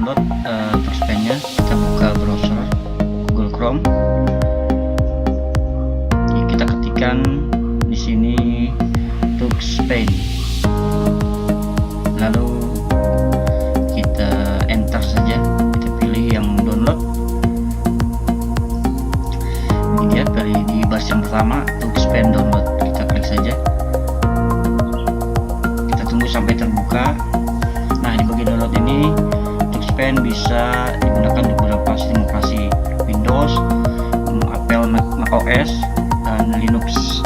download Tux Paint-nya, kita buka browser Google Chrome. Kita ketikkan di sini Tux Paint, lalu kita enter saja, kita pilih yang download. Ini dia di baris yang pertama, Tux Paint download, kita klik saja, kita tunggu sampai terbuka. Nah, di bagian download ini Tux Paint bisa digunakan di beberapa sistem operasi Windows, Apple, macOS, dan Linux.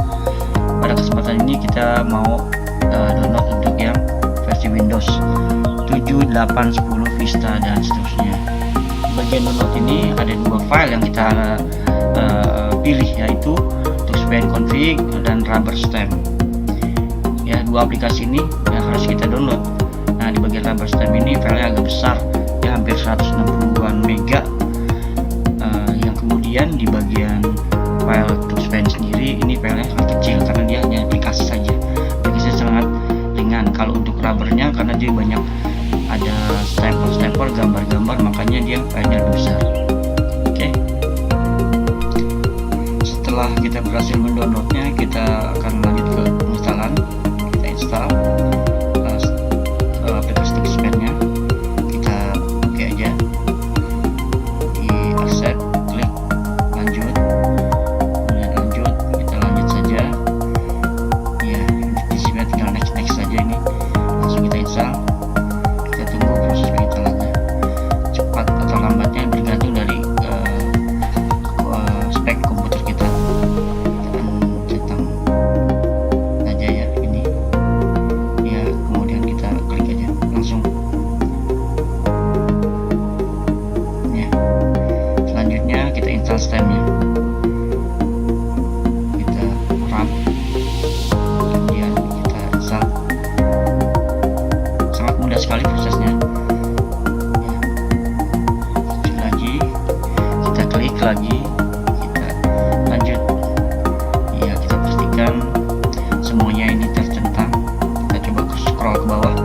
Pada kesempatan ini kita mau download untuk yang versi Windows 7, 8, 10, Vista, dan seterusnya. Di bagian download ini ada dua file yang kita pilih, yaitu Tux Paint config dan rubber stamp. Ya, dua aplikasi ini yang harus kita download. Nah, di bagian rubber stamp ini filenya agak besar, ya hampir 160-an mega. Yang kemudian di bagian file Tux Paint sendiri, ini filenya sangat kecil karena dia hanya aplikasi saja. Aplikasinya sangat ringan. Kalau untuk rubbernya, karena dia banyak ada stempel-stempel, gambar-gambar, makanya dia filenya lebih besar. Oke. Setelah kita berhasil mendownloadnya, kita akan lanjut ke penginstalan. Kita install aplikasi Tux Paint-nya. Kita oke aja, di accept, klik lanjut, kemudian lanjut, kita lanjut saja. Ya, di sini tinggal next saja, ini langsung kita install. Kita tunggu proses penginstalannya. Cepat atau lambatnya bergantung dari spek komputer kita. Kita akan centang saja ya ini. Ya, kemudian kita klik aja langsung. Ya, selanjutnya kita install sistemnya. Kita run, kemudian kita install. Sangat mudah sekali prosesnya. Ya, lagi kita klik lagi, kita lanjut. Ya, kita pastikan semuanya ini tercentang. Kita coba scroll ke bawah.